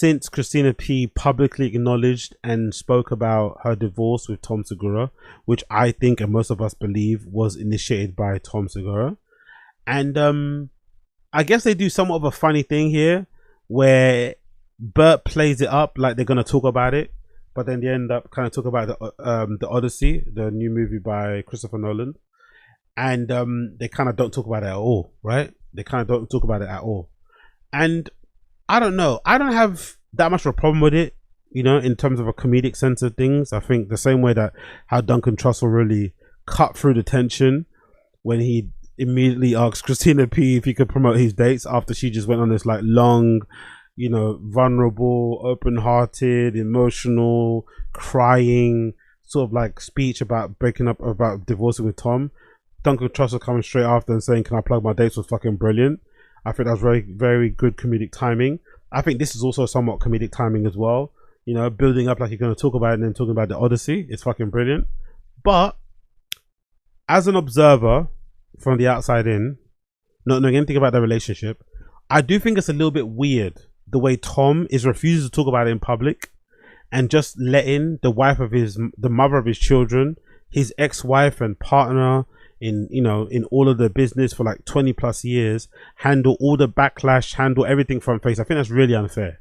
since Christina P publicly acknowledged and spoke about her divorce with Tom Segura, which I think and most of us believe was initiated by Tom Segura. And I guess they do somewhat of a funny thing here where Bert plays it up like they're going to talk about it, but then they end up kind of talk about the Odyssey, the new movie by Christopher Nolan. And they kind of don't talk about it at all, right? They kind of don't talk about it at all. And I don't know. I don't have that much of a problem with it, you know, in terms of a comedic sense of things. I think the same way that how Duncan Trussell really cut through the tension when he immediately asked Christina P if he could promote his dates after she just went on this like long, you know, vulnerable, open-hearted, emotional, crying sort of like speech about breaking up, about divorcing with Tom. Duncan Trussell coming straight after and saying, "Can I plug my dates?" was fucking brilliant. I think that was very, very good comedic timing. I think this is also somewhat comedic timing as well. You know, building up like you're going to talk about it and then talking about the Odyssey. It's fucking brilliant. But as an observer from the outside in, not knowing anything about the relationship, I do think it's a little bit weird the way Tom is refusing to talk about it in public and just letting the wife of the mother of his children, his ex-wife and partner in, you know, in all of the business for like 20 plus years, handle all the backlash, handle everything from face. I think that's really unfair.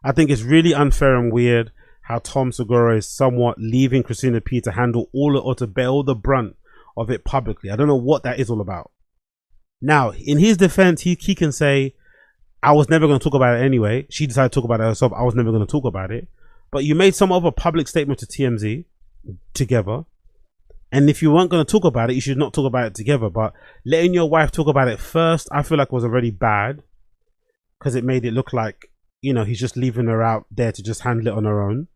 I think it's really unfair and weird how Tom Segura is somewhat leaving Christina P to handle all or to bear all the brunt of it publicly. I don't know what that is all about. Now, in his defense, he can say, I was never going to talk about it anyway. She decided to talk about it herself. I was never going to talk about it. But you made some of a public statement to TMZ together. And if you weren't going to talk about it, you should not talk about it together. But letting your wife talk about it first, I feel like was already bad. Because it made it look like, you know, he's just leaving her out there to just handle it on her own.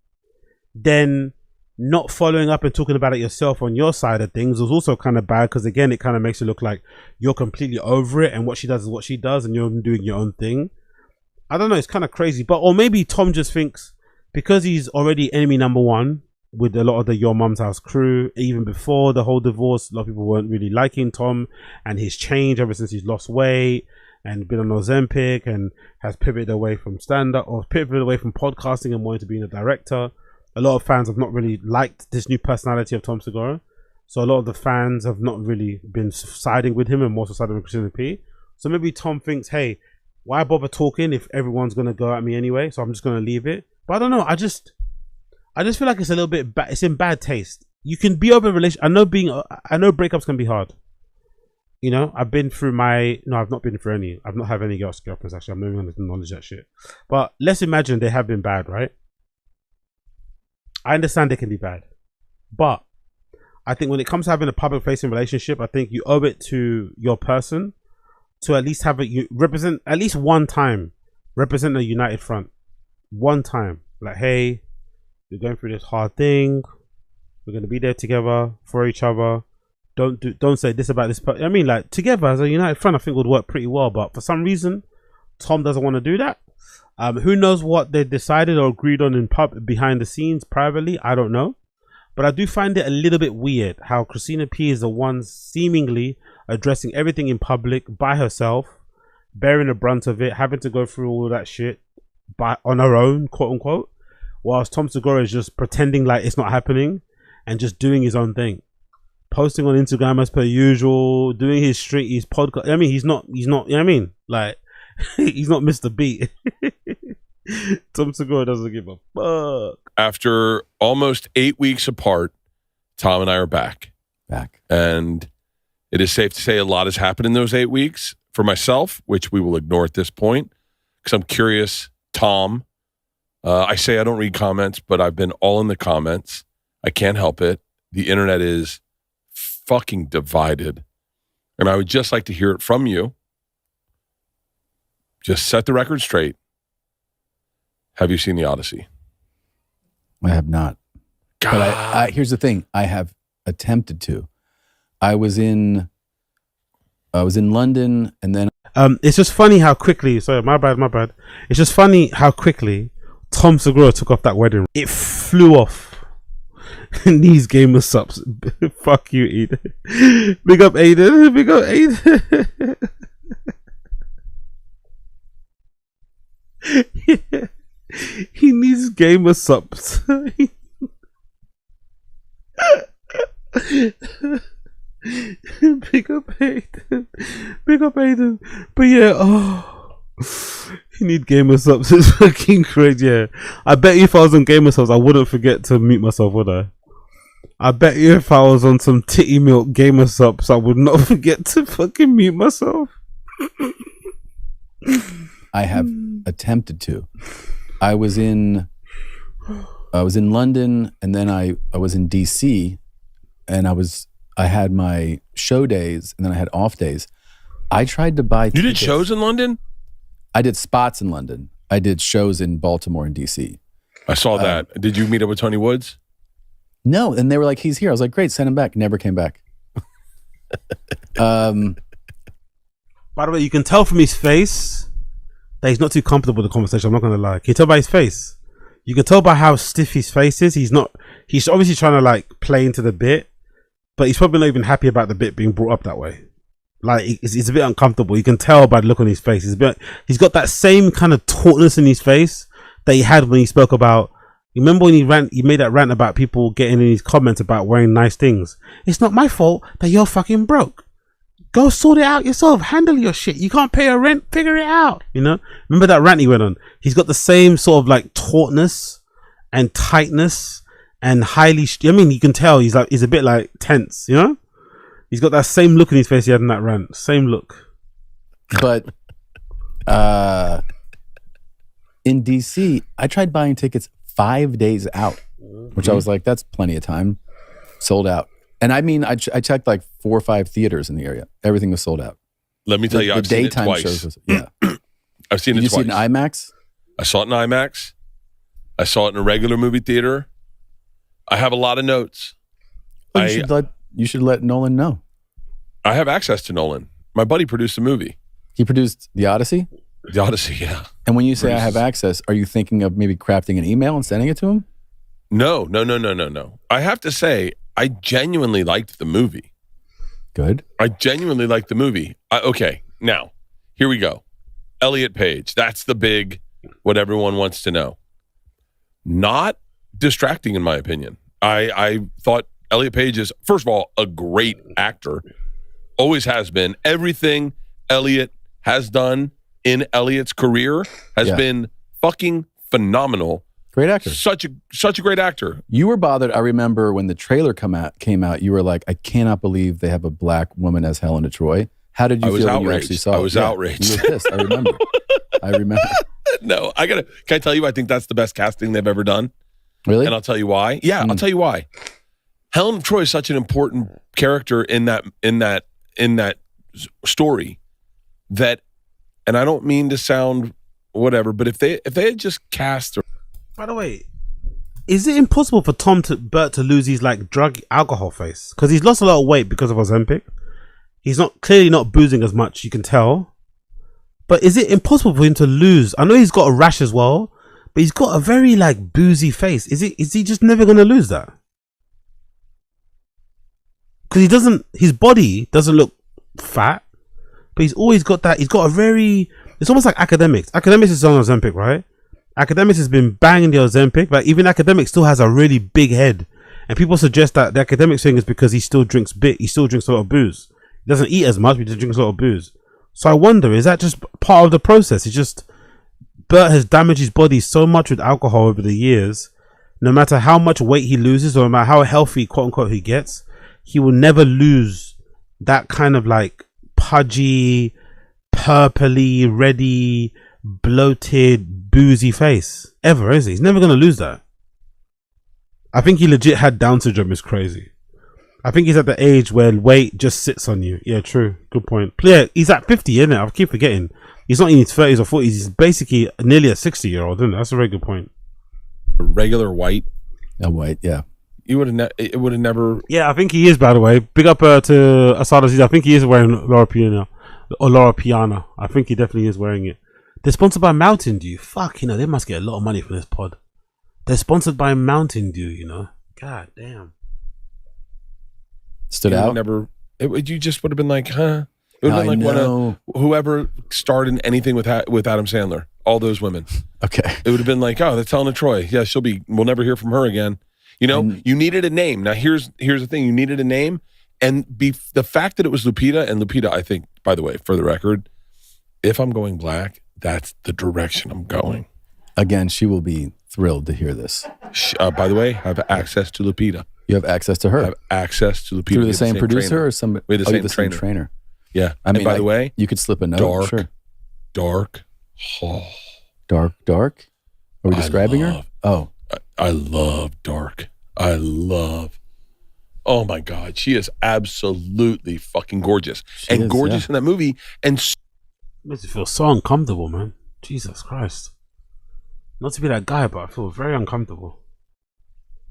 Then not following up and talking about it yourself on your side of things was also kind of bad. Because again, it kind of makes it look like you're completely over it. And what she does is what she does. And you're doing your own thing. I don't know. It's kind of crazy. But, or maybe Tom just thinks because he's already enemy number one with a lot of the Your Mum's House crew, even before the whole divorce, a lot of people weren't really liking Tom and his change ever since he's lost weight and been on Ozempic and has pivoted away from stand-up or pivoted away from podcasting and wanting to be a director. A lot of fans have not really liked this new personality of Tom Segura. So a lot of the fans have not really been siding with him and more so siding with Christina P. So maybe Tom thinks, hey, why bother talking if everyone's going to go at me anyway? So I'm just going to leave it. But I don't know. I just feel like it's a little bit it's in bad taste. You can be over a relationship. I know breakups can be hard. You know, I've been through I've not been through any. I've not had any girlfriends actually. I'm not even going to acknowledge that shit. But let's imagine they have been bad, right? I understand they can be bad. But I think when it comes to having a public facing relationship, I think you owe it to your person to at least have you represent at least one time, represent a united front. One time. Like, hey, we're going through this hard thing. We're going to be there together for each other. Don't say this about this. I mean, like, together as a united front, I think would work pretty well. But for some reason, Tom doesn't want to do that. Who knows what they decided or agreed on in behind the scenes privately? I don't know. But I do find it a little bit weird how Christina P is the one seemingly addressing everything in public by herself, bearing the brunt of it, having to go through all that shit on her own, quote unquote, whilst Tom Segura is just pretending like it's not happening and just doing his own thing, posting on Instagram as per usual, doing his podcast. I mean, he's not, you know what I mean? Like, he's not Mr. Beat. Tom Segura doesn't give a fuck. After almost 8 weeks apart, Tom and I are back. And it is safe to say a lot has happened in those 8 weeks for myself, which we will ignore at this point because I'm curious. Tom, I say I don't read comments, but I've been all in the comments. I can't help it. The internet is fucking divided. And I would just like to hear it from you. Just set the record straight. Have you seen the Odyssey? I have not. God. But here's the thing. I have attempted to. I was in London and then it's just funny how quickly, sorry, my bad. It's just funny how quickly Tom Segura took off that wedding. It flew off. These gamer subs. Fuck you, Aiden. Big up Aiden. Big up Aiden. He needs gamer subs. Big up Aiden. Big up Aiden. But yeah, he need gamer subs. It's fucking crazy. Yeah. I bet you if I was on gamer subs, I wouldn't forget to mute myself, would I? I bet you if I was on some titty milk gamer subs, I would not forget to fucking mute myself. I have attempted to. I was in London, and then I was in DC, and I had my show days, and then I had off days. I tried to buy tickets. You did shows in London? I did spots in London. I did shows in Baltimore and DC. I saw that. Did you meet up with Tony Woods? No, and they were like, he's here. I was like, great, send him back. Never came back. By the way, you can tell from his face that he's not too comfortable with the conversation. I'm not going to lie. Can you tell by his face? You can tell by how stiff his face is. He's obviously trying to like play into the bit, but he's probably not even happy about the bit being brought up that way. Like it's a bit uncomfortable. You can tell by the look on his face. He's got that same kind of tautness in his face that he had when he spoke about. You remember when he made that rant about people getting in his comments about wearing nice things? It's not my fault that you're fucking broke. Go sort it out yourself. Handle your shit. You can't pay your rent. Figure it out. You know? Remember that rant he went on? He's got the same sort of like tautness and tightness and you can tell he's a bit like tense, you know? He's got that same look in his face he had in that rant. Same look. But in DC, I tried buying tickets 5 days out, which I was like, that's plenty of time. Sold out. And I mean, I checked like 4 or 5 theaters in the area. Everything was sold out. Let me tell you, I've seen it twice. Shows yeah. I've seen it twice. Did you see it in IMAX? I saw it in IMAX. I saw it in a regular movie theater. I have a lot of notes. Well, you should let Nolan know. I have access to Nolan. My buddy produced a movie. He produced The Odyssey? The Odyssey, yeah. And when you say I have access, are you thinking of maybe crafting an email and sending it to him? No. I have to say, I genuinely liked the movie. Good. I genuinely liked the movie. Okay, now, here we go. Elliot Page, that's the big, what everyone wants to know. Not distracting, in my opinion. I thought Elliot Page is, first of all, a great actor. Always has been. Everything Elliot has done in Elliot's career has been fucking phenomenal. Great actor. Such a great actor. You were bothered. I remember when the trailer came out, you were like, I cannot believe they have a black woman as Helena Troy. How did you feel when you actually saw it? I was outraged. You were pissed. I remember. No, can I tell you, I think that's the best casting they've ever done. Really? And I'll tell you why. Yeah, I'll tell you why. Helena Troy is such an important character in that story that, and I don't mean to sound whatever, but if they had just cast her. By the way, is it impossible for Bert to lose his like drug alcohol face? Because he's lost a lot of weight because of Ozempic. He's clearly not boozing as much, you can tell. But is it impossible for him to lose? I know he's got a rash as well, but he's got a very like boozy face. Is he just never gonna lose that? Because his body doesn't look fat, but he's always got that. He's got a very, it's almost like Academics. Academics is on Ozempic, right? Academics has been banging the Ozempic, but even Academics still has a really big head. And people suggest that the Academics thing is because he still drinks he still drinks a lot of booze. He doesn't eat as much, but he just drinks a lot of booze. So I wonder, is that just part of the process? It's just, Bert has damaged his body so much with alcohol over the years, no matter how much weight he loses, or no matter how healthy, quote unquote, he gets, he will never lose that kind of like pudgy, purpley, ready, bloated, boozy face ever, is he? He's never going to lose that. I think he legit had Down syndrome. Is crazy. I think he's at the age where weight just sits on you. Yeah, true. Good point. Yeah, he's at 50, isn't it? I keep forgetting. He's not in his 30s or 40s. He's basically nearly a 60-year-old, isn't it? That's a very good point. A regular white. A white, yeah. It would have never. Yeah, I think he is, by the way. Big up to Asad Aziz. I think he is wearing Laura Piana. I think he definitely is wearing it. They're sponsored by Mountain Dew. Fuck, they must get a lot of money from this pod. They're sponsored by Mountain Dew, God damn. Stood out? You just would have been like, huh? It would have I been like know. whoever starred in anything with Adam Sandler. All those women. Okay. It would have been like, oh, that's Helena Troy. Yeah, we'll never hear from her again. You know, you needed a name. Now, here's the thing. You needed a name. And the fact that it was Lupita, and Lupita, I think, by the way, for the record, if I'm going black, that's the direction I'm going. Again, she will be thrilled to hear this. By the way, I have access to Lupita. You have access to her? I have access to Lupita. Through the same producer trainer. or somebody? We have the the same same trainer. Yeah. I mean, by the way, you could slip a note. Dark. Oh. Dark? Are we describing her? Oh. I love Dark. Oh my God. She is absolutely fucking gorgeous. Gorgeous in that movie. And makes me feel so uncomfortable, man. Jesus Christ. Not to be that guy, but I feel very uncomfortable.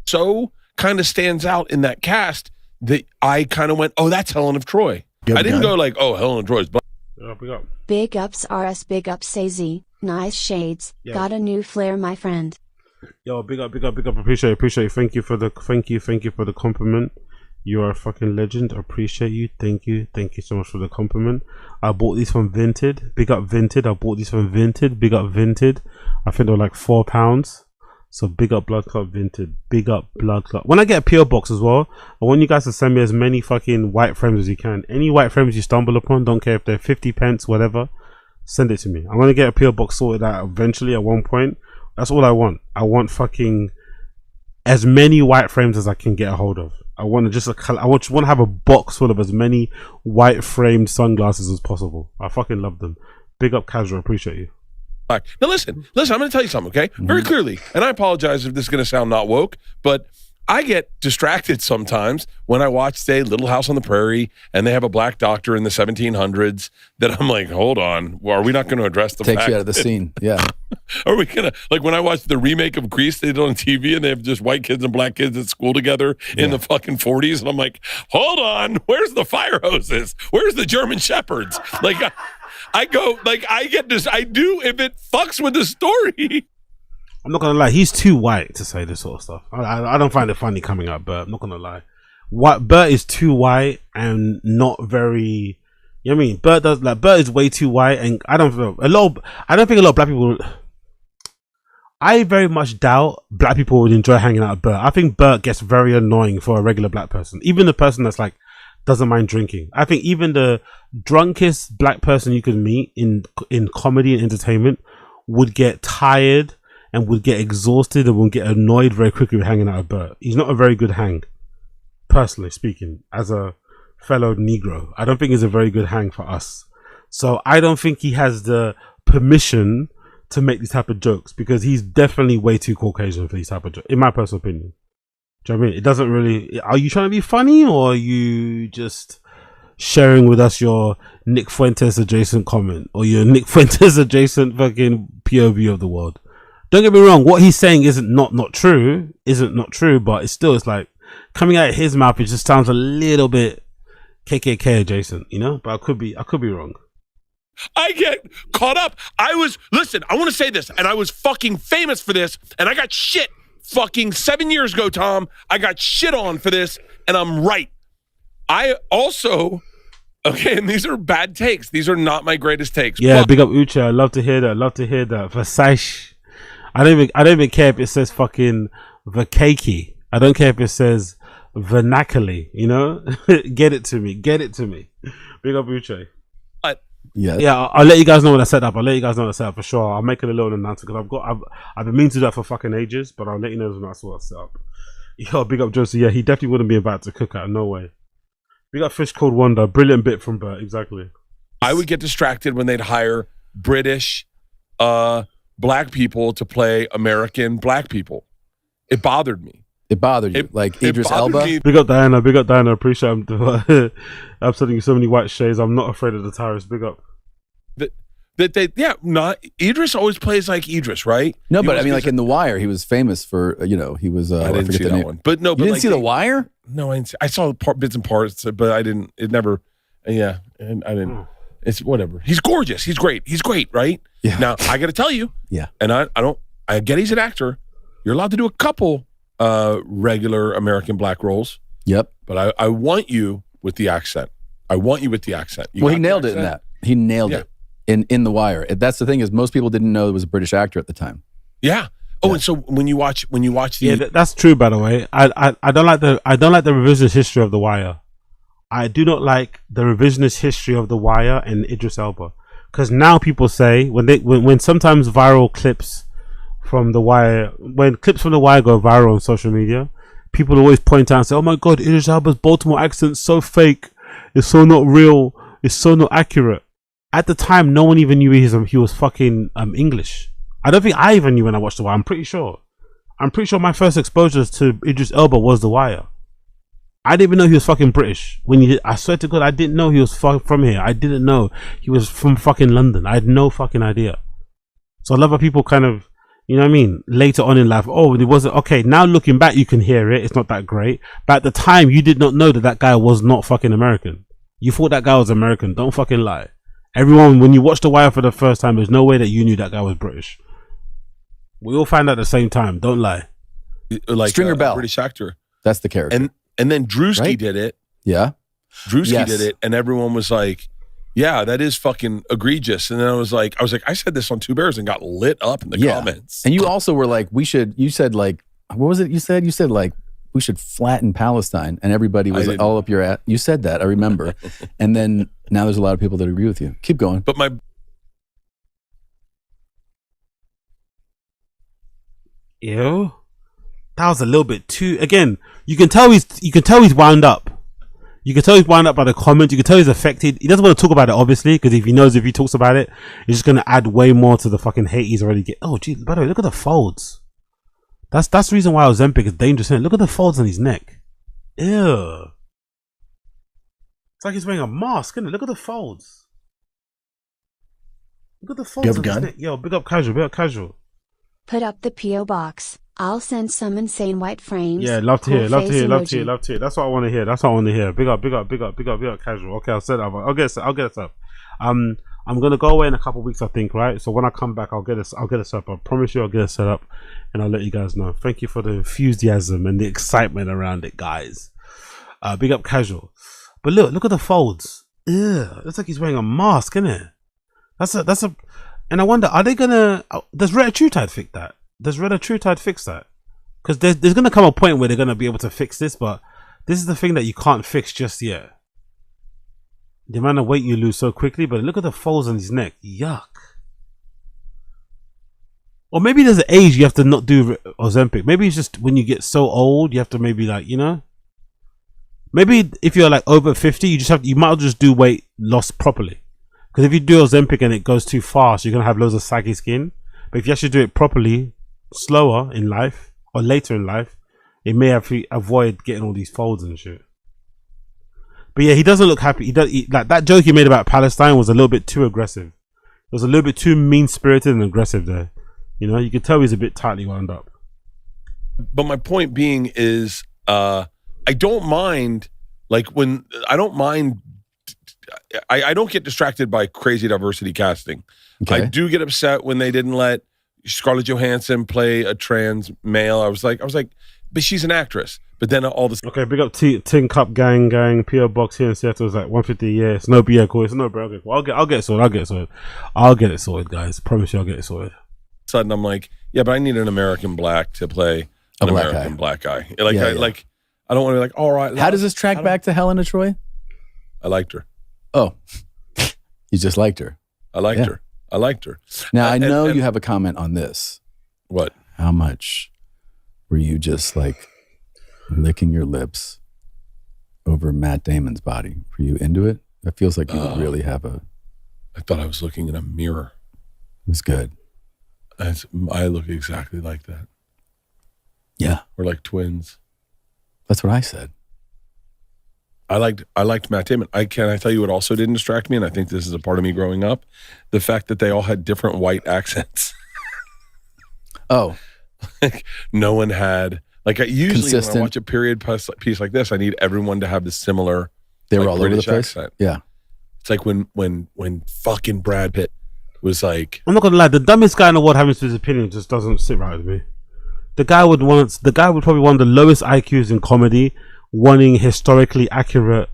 So kind of stands out in that cast that I kind of went, oh, that's Helen of Troy. I didn't go like, oh, Helen of Troy's. Big ups RS, big ups AZ, nice shades, got a new flair, my friend. Yo, big up. Appreciate it. Thank you for the compliment. You are a fucking legend. Appreciate you. Thank you so much for the compliment. I bought these from Vinted. Big up Vinted. I bought these from Vinted. Big up Vinted. I think they're like £4. So big up Blood Clot Vinted. Big up Blood Clot. When I get a PO box as well, I want you guys to send me as many fucking white frames as you can. Any white frames you stumble upon, don't care if they're 50 pence, whatever, send it to me. I'm gonna get a PO box sorted out eventually at one point. That's all I want. I want fucking as many white frames as I can get a hold of. I want to have a box full of as many white framed sunglasses as possible. I fucking love them. Big up Casual. Appreciate you. Now listen, I'm going to tell you something, okay? Very clearly, and I apologize if this is going to sound not woke, but I get distracted sometimes when I watch, say, Little House on the Prairie, and they have a black doctor in the 1700s that I'm like, hold on, well, are we not going to address the fact Takes you out of the scene, yeah. Are we going to, like when I watch the remake of Grease, they did on TV, and they have just white kids and black kids at school together in the fucking 40s, and I'm like, hold on, where's the fire hoses? Where's the German Shepherds? Like, I go, like, I get this, I do, if it fucks with the story. I'm not gonna lie, he's too white to say this sort of stuff. I don't find it funny coming out Bert. I'm not gonna lie. Bert is too white and not very. You know what I mean? Bert is way too white, and I don't think a lot of black people. I very much doubt black people would enjoy hanging out with Bert. I think Bert gets very annoying for a regular black person, even the person that's like doesn't mind drinking. I think even the drunkest black person you could meet in comedy and entertainment would get tired and would get exhausted and would get annoyed very quickly with hanging out with Bert. He's not a very good hang, personally speaking, as a fellow Negro. I don't think he's a very good hang for us. So I don't think he has the permission to make these type of jokes because he's definitely way too Caucasian for these type of jokes, in my personal opinion. Do you know what I mean? It doesn't really... Are you trying to be funny or are you just sharing with us your Nick Fuentes adjacent comment or your Nick Fuentes adjacent fucking POV of the world? Don't get me wrong, what he's saying isn't not true, but it's like coming out of his mouth, it just sounds a little bit KKK adjacent, you know? But I could be wrong. I get caught up. I want to say this, and I was fucking famous for this, and I got shit fucking 7 years ago, Tom. I got shit on for this, and I'm right. I also, okay, and these are bad takes. These are not my greatest takes. Yeah, big up Uche. I love to hear that. Versace. I don't even care if it says fucking Vakaki. I don't care if it says vernacularly, you know? Get it to me. Big up Uche. Yeah, I'll let you guys know when I set up. For sure. I'll make it a little announcement because I've been meaning to do that for fucking ages, but I'll let you know when that's what I set up. Yo, big up Josie. Yeah, he definitely wouldn't be about to cook out. No way. Big up Fish Called Wonder. Brilliant bit from Bert. Exactly. I would get distracted when they'd hire British black people to play American black people. It bothered me. It bothered you, like Idris Elba. Big up Diana. Appreciate him. I'm sending you so many white shades. I'm not afraid of the terrorists. Big up. Idris always plays like Idris, right? No, but I mean, like in The Wire, he was famous for, he was. I didn't see that one. But no, you didn't see The Wire? No, I didn't I saw bits and parts, but I didn't. It never. Yeah, and I didn't. It's whatever. He's gorgeous. He's great, right? Yeah. Now I got to tell you. Yeah. And I get he's an actor. You're allowed to do a couple regular American black roles. Yep. But I want you with the accent. I want you with the accent. Well, he nailed it in that. He nailed it in The Wire. That's the thing is most people didn't know it was a British actor at the time. Yeah. Oh, and so when you watch the that's true. By the way, I don't like the revisionist history of The Wire. I do not like the revisionist history of The Wire and Idris Elba, because now people say when sometimes viral clips from The Wire, when clips from The Wire go viral on social media, people always point out and say, "Oh my God, Idris Elba's Baltimore accent's so fake. It's so not real. It's so not accurate." At the time, no one even knew he was fucking English. I don't think I even knew when I watched The Wire. I'm pretty sure my first exposure to Idris Elba was The Wire. I didn't even know he was fucking British. I swear to God, I didn't know he was from here. I didn't know he was from fucking London. I had no fucking idea. So I love how people kind of, you know what I mean, later on in life, oh, it wasn't, okay, now looking back, you can hear it. It's not that great. But at the time, you did not know that guy was not fucking American. You thought that guy was American. Don't fucking lie. Everyone, when you watched The Wire for the first time, there's no way that you knew that guy was British. We all find out at the same time. Don't lie. Like Stringer Bell, British actor. That's the character. And then Drewski did it. Yeah. Drewski did it, and everyone was like, "Yeah, that is fucking egregious." And then I was like, I said this on Two Bears and got lit up in the comments. And you also were like, you said like, what was it you said? You said like, we should flatten Palestine, and everybody was like, all up your ass. You said that, I remember. And then now there's a lot of people that agree with you. Keep going. But Ew. That was a little bit too. Again, you can tell he's wound up. You can tell he's wound up by the comments. You can tell he's affected. He doesn't want to talk about it, obviously, because if he talks about it, it's just going to add way more to the fucking hate he's already get. Oh, geez, by the way, look at the folds. That's the reason why Ozempic is dangerous. Look at the folds on his neck. Ew. It's like he's wearing a mask, isn't it? Look at the folds. Look at the folds on his neck. Yo, big up casual. Put up the P.O. box. I'll send some insane white frames. Yeah, love to hear. That's what I want to hear. Big up, casual. Okay, I'll set up. I'll get it up. I'm gonna go away in a couple of weeks, I think, right? So when I come back, I'll get it set up. I promise you, I'll get it set up, and I'll let you guys know. Thank you for the enthusiasm and the excitement around it, guys. Big up, casual. But look at the folds. Ew, looks like he's wearing a mask, isn't it? That's a. And I wonder, are they gonna? Does Retatrutide fix that? Does Retatrutide fix that? Because there's gonna come a point where they're gonna be able to fix this, but this is the thing that you can't fix just yet. The amount of weight you lose so quickly, but look at the folds on his neck. Yuck. Or maybe there's an age you have to not do Ozempic. Maybe it's just when you get so old, you have to maybe like, you know. Maybe if you're like over 50, you might as well just do weight loss properly. Because if you do Ozempic and it goes too fast, you're gonna have loads of saggy skin. But if you actually do it properly, slower in life or later in life, it may avoid getting all these folds and shit. But yeah, he doesn't look happy. Like that joke he made about Palestine was a little bit too aggressive. It was a little bit too mean-spirited and aggressive there. You know, you could tell he's a bit tightly wound up. But my point being is, I don't mind. I don't get distracted by crazy diversity casting. Okay. I do get upset when they didn't let Scarlett Johansson play a trans male. I was like, but she's an actress. But then all this. Okay, big up Tin Cup Gang, PO Box here in Seattle is like 150 a year. It's no, yeah, cool. It's no, bro. Okay, cool. I'll get it sorted. I'll get it sorted, guys. Promise you, I'll get it sorted. Sudden, I'm like, yeah, but I need an American black to play an American black guy. I don't want to be like, all right. How does this track back to Helena Troy? I liked her. Oh, you just liked her. I liked her. Now I know you have a comment on this. What? How much were you just like licking your lips over Matt Damon's body? Were you into it? That feels like you would really have a. I thought I was looking in a mirror. It was good. I look exactly like that. Yeah, we're like twins. That's what I said. I liked Matt Damon. Can I tell you what also didn't distract me? And I think this is a part of me growing up. The fact that they all had different white accents. Oh. Like, no one had, like, usually when I watch a period piece like this, I need everyone to have the similar. They were all British over the place. Accent. Yeah. It's like when fucking Brad Pitt was like. I'm not gonna lie, the dumbest guy in the world having his opinion just doesn't sit right with me. The guy would probably one of the lowest IQs in comedy, wanting historically accurate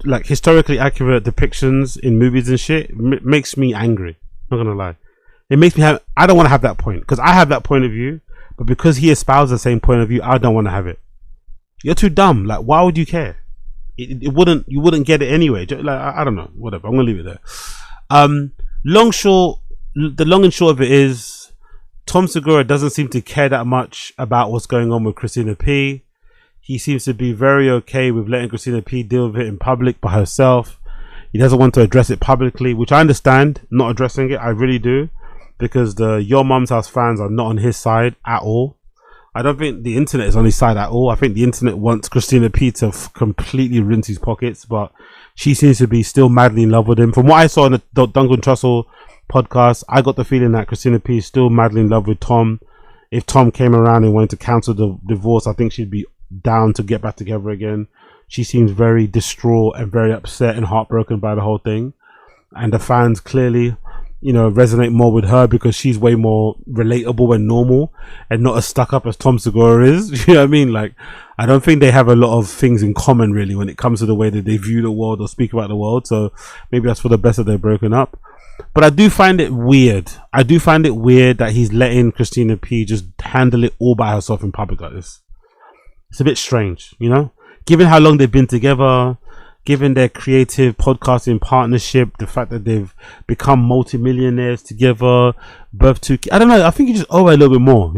like historically accurate depictions in movies and shit makes me angry. Not gonna lie, it makes me I don't want to have that point, because I have that point of view, but because he espouses the same point of view, I don't want to have it. You're too dumb. Like, why would you care? You wouldn't get it anyway. Like, I don't know. Whatever. I'm gonna leave it there. The long and short of it is, Tom Segura doesn't seem to care that much about what's going on with Christina P. He seems to be very okay with letting Christina P deal with it in public by herself. He doesn't want to address it publicly, which I understand, not addressing it. I really do, because the Your Mum's House fans are not on his side at all. I don't think the internet is on his side at all. I think the internet wants Christina P to completely rinse his pockets, but she seems to be still madly in love with him. From what I saw in the Duncan Trussell podcast, I got the feeling that Christina P is still madly in love with Tom. If Tom came around and wanted to cancel the divorce, I think she'd be down to get back together again. She seems very distraught and very upset and heartbroken by the whole thing, and the fans clearly, resonate more with her because she's way more relatable and normal and not as stuck up as Tom Segura is. You know what I mean? Like, I don't think they have a lot of things in common really when it comes to the way that they view the world or speak about the world. So maybe that's for the best that they're broken up. But I do find it weird. That he's letting Christina P just handle it all by herself in public like this. It's a bit strange, given how long they've been together, given their creative podcasting partnership, the fact that they've become multimillionaires together, birth two kids. I don't know. I think you just owe her a little bit more,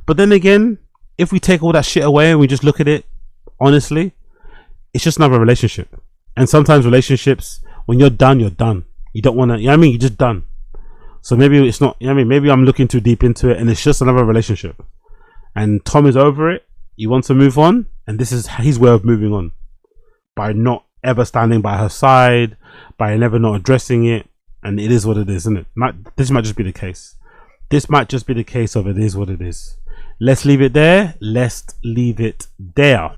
But then again, if we take all that shit away and we just look at it honestly, it's just another relationship. And sometimes relationships, when you're done, you're done. You don't want to, you're just done. So maybe it's not, maybe I'm looking too deep into it and it's just another relationship. And Tom is over it. He wants to move on. And this is his way of moving on, by not ever standing by her side, by never not addressing it. And it is what it is, isn't it? This might just be the case. This might just be the case of it is what it is. Let's leave it there. Let's leave it there.